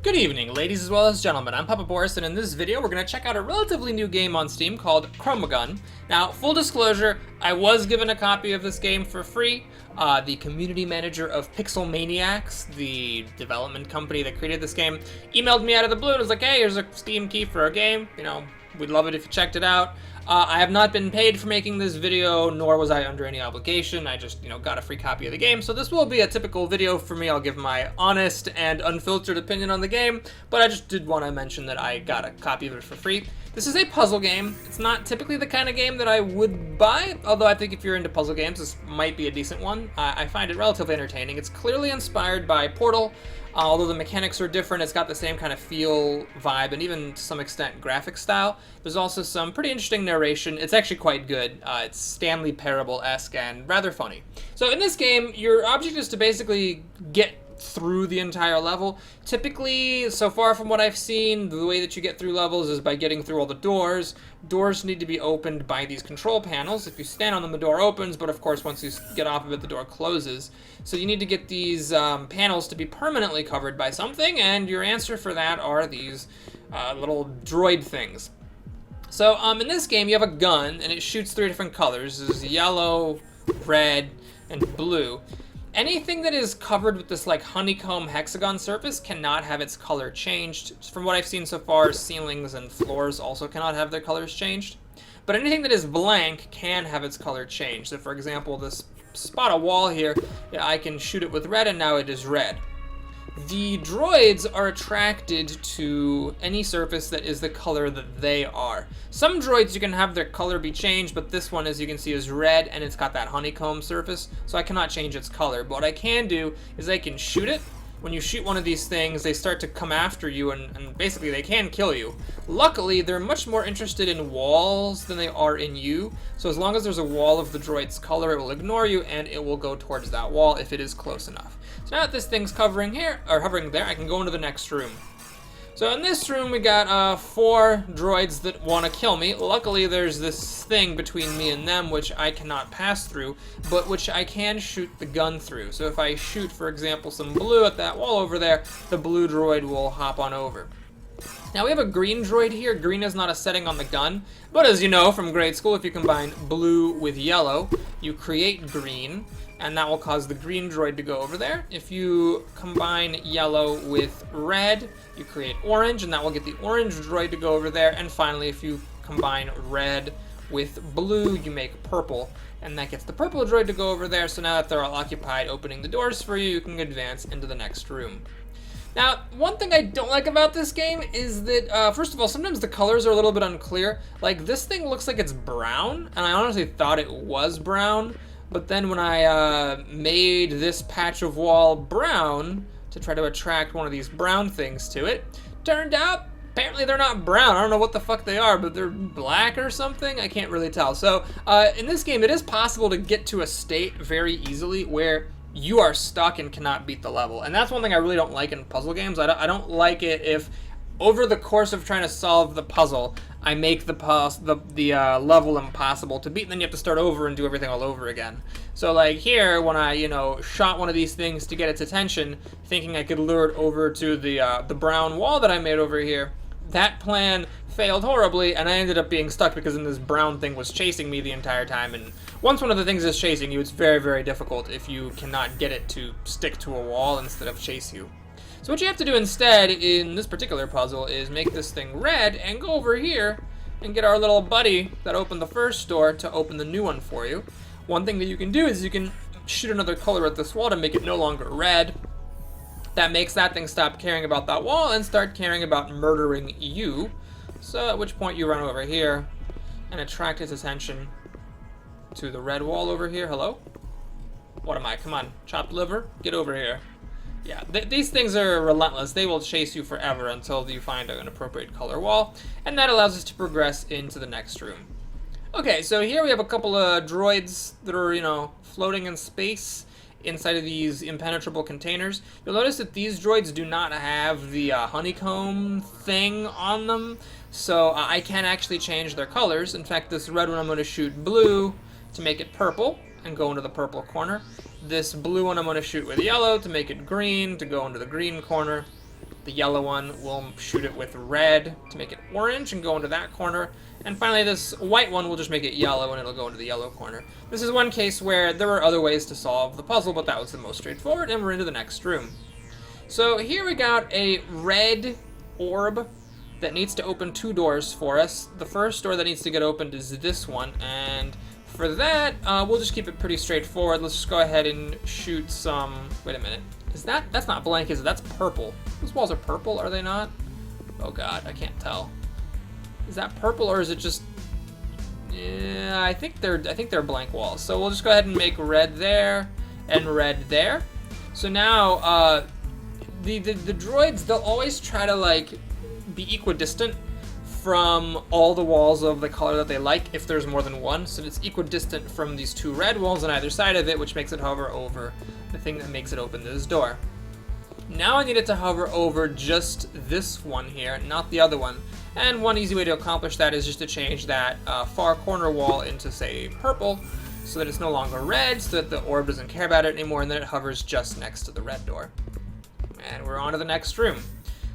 Good evening, ladies as well as gentlemen. I'm Papa Boris, and in this video we're going to check out a relatively new game on Steam called Chromagun. Now, full disclosure, I was given a copy of this game for free. The community manager of Pixel Maniacs, the development company that created this game, emailed me out of the blue and was like, hey, here's a Steam key for a game. You know, we'd love it if you checked it out. I have not been paid for making this video, nor was I under any obligation. I just, got a free copy of the game. So this will be a typical video for me. I'll give my honest and unfiltered opinion on the game, but I just did want to mention that I got a copy of it for free. This is a puzzle game. It's not typically the kind of game that I would buy, although I think if you're into puzzle games, this might be a decent one. I find it relatively entertaining. It's clearly inspired by Portal. Although the mechanics are different, it's got the same kind of feel, vibe, and even to some extent graphic style. There's also some pretty interesting narration. It's actually quite good. It's Stanley Parable-esque and rather funny. So in this game, your object is to basically get through the entire level. Typically, so far from what I've seen, the way that you get through levels is by getting through all the doors. Doors need to be opened by these control panels. If you stand on them, the door opens, but of course, once you get off of it, the door closes. So you need to get these panels to be permanently covered by something, and your answer for that are these little droid things. So in this game, you have a gun, and it shoots 3 different colors. There's yellow, red, and blue. Anything that is covered with this like honeycomb hexagon surface cannot have its color changed. From what I've seen so far, ceilings and floors also cannot have their colors changed. But anything that is blank can have its color changed. So for example, this spot of wall here, I can shoot it with red and now it is red. The droids are attracted to any surface that is the color that they are. Some droids you can have their color be changed, but this one, as you can see, is red and it's got that honeycomb surface, so I cannot change its color. But what I can do is I can shoot it. When you shoot one of these things, they start to come after you, and basically they can kill you. Luckily, they're much more interested in walls than they are in you, so as long as there's a wall of the droid's color, it will ignore you, and it will go towards that wall if it is close enough. So now that this thing's hovering here, or hovering there, I can go into the next room. So in this room, we got 4 droids that want to kill me. Luckily, there's this thing between me and them, which I cannot pass through, but which I can shoot the gun through. So if I shoot, for example, some blue at that wall over there, the blue droid will hop on over. Now we have a green droid here. Green is not a setting on the gun, but as you know from grade school, if you combine blue with yellow, you create green, and that will cause the green droid to go over there. If you combine yellow with red, you create orange, and that will get the orange droid to go over there. And finally, if you combine red with blue, you make purple, and that gets the purple droid to go over there. So now that they're all occupied opening the doors for you, you can advance into the next room. Now, one thing I don't like about this game is that, first of all, sometimes the colors are a little bit unclear. Like, this thing looks like it's brown, and I honestly thought it was brown. But then when I made this patch of wall brown to try to attract one of these brown things to it, turned out apparently they're not brown. I don't know what the fuck they are, but they're black or something. I can't really tell. So in this game, it is possible to get to a state very easily where you are stuck and cannot beat the level. And that's one thing I really don't like in puzzle games. I don't like it if over the course of trying to solve the puzzle, I make the level impossible to beat, and then you have to start over and do everything all over again. So like here, when I shot one of these things to get its attention, thinking I could lure it over to the brown wall that I made over here, that plan failed horribly, and I ended up being stuck because then this brown thing was chasing me the entire time. And once one of the things is chasing you, it's very, very difficult if you cannot get it to stick to a wall instead of chase you. So what you have to do instead in this particular puzzle is make this thing red and go over here and get our little buddy that opened the first door to open the new one for you. One thing that you can do is you can shoot another color at this wall to make it no longer red. That makes that thing stop caring about that wall and start caring about murdering you. So at which point you run over here and attract its attention to the red wall over here. Hello? What am I? Come on, chopped liver, get over here. Yeah, these things are relentless. They will chase you forever until you find an appropriate color wall, and that allows us to progress into the next room. Okay, so here we have a couple of droids that are, floating in space inside of these impenetrable containers. You'll notice that these droids do not have the honeycomb thing on them, so I can actually change their colors. In fact, this red one I'm going to shoot blue to make it purple and go into the purple corner. This blue one I'm going to shoot with yellow to make it green, to go into the green corner. The yellow one, we'll shoot it with red to make it orange and go into that corner. And finally, this white one will just make it yellow and it'll go into the yellow corner. This is one case where there were other ways to solve the puzzle, but that was the most straightforward, and we're into the next room. So here we got a red orb that needs to open 2 doors for us. The first door that needs to get opened is this one, and for that, we'll just keep it pretty straightforward. Let's just go ahead and shoot some... Wait a minute. That's not blank, is it? That's purple. Those walls are purple, are they not? Oh god, I can't tell. Is that purple or is it just... Yeah, I think they're blank walls. So we'll just go ahead and make red there and red there. So now, the droids, they'll always try to like be equidistant from all the walls of the color that they like if there's more than one. So it's equidistant from these 2 red walls on either side of it, which makes it hover over the thing that makes it open this door. Now I need it to hover over just this one here, not the other one. And one easy way to accomplish that is just to change that far corner wall into, say, purple, so that it's no longer red, so that the orb doesn't care about it anymore, and then it hovers just next to the red door. And we're on to the next room.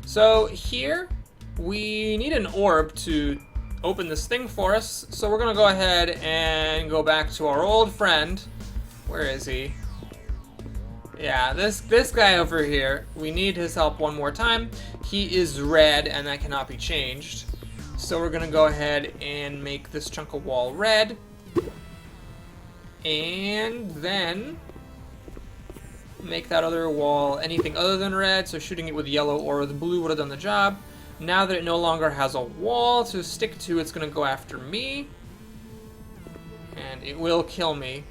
So here, we need an orb to open this thing for us, so we're gonna go ahead and go back to our old friend. Where is he? Yeah, this guy over here, we need his help one more time. He is red, and that cannot be changed. So we're gonna go ahead and make this chunk of wall red. And then make that other wall anything other than red, so shooting it with yellow or with blue would have done the job. Now that it no longer has a wall to stick to, it's gonna go after me. And it will kill me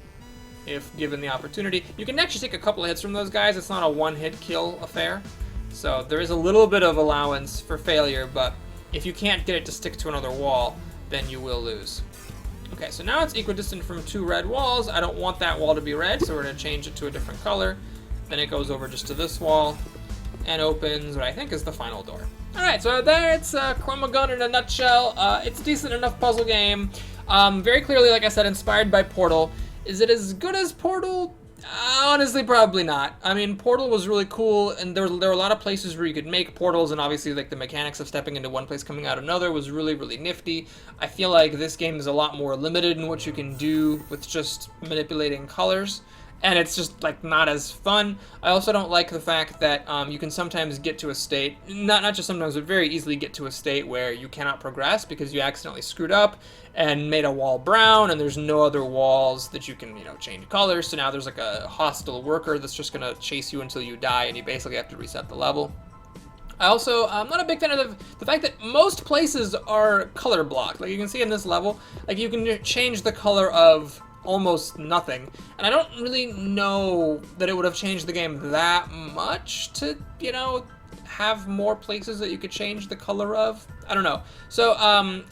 if given the opportunity. You can actually take a couple of hits from those guys. It's not a one-hit kill affair. So there is a little bit of allowance for failure, but if you can't get it to stick to another wall, then you will lose. Okay, so now it's equidistant from 2 red walls. I don't want that wall to be red, so we're gonna change it to a different color. Then it goes over just to this wall and opens what I think is the final door. Alright, so there it's Chromagun in a nutshell. It's a decent enough puzzle game. Very clearly, like I said, inspired by Portal. Is it as good as Portal? Honestly, probably not. I mean, Portal was really cool, and there were a lot of places where you could make portals, and obviously, like, the mechanics of stepping into one place, coming out another was really, really nifty. I feel like this game is a lot more limited in what you can do with just manipulating colors, and it's just, like, not as fun. I also don't like the fact that you can sometimes get to a state, not just sometimes, but very easily get to a state where you cannot progress because you accidentally screwed up and made a wall brown, and there's no other walls that you can, change colors. So now there's like a hostile worker that's just gonna chase you until you die, and you basically have to reset the level. I'm not a big fan of the fact that most places are color blocked. Like you can see in this level, like you can change the color of almost nothing. And I don't really know that it would have changed the game that much to, have more places that you could change the color of. I don't know. So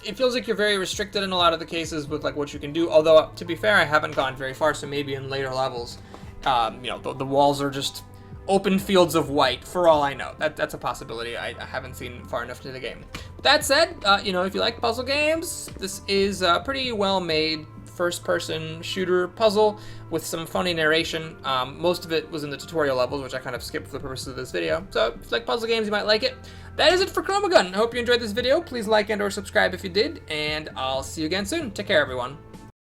it feels like you're very restricted in a lot of the cases with like what you can do. Although to be fair, I haven't gone very far, so maybe in later levels, the walls are just open fields of white for all I know. That's a possibility. I haven't seen far enough into the game. That said, if you like puzzle games, this is a pretty well made first-person shooter puzzle with some funny narration. Most of it was in the tutorial levels, which I kind of skipped for the purposes of this video. So if you like puzzle games, you might like it. That is it for Chromagun. I hope you enjoyed this video. Please like and or subscribe if you did, and I'll see you again soon. Take care, everyone.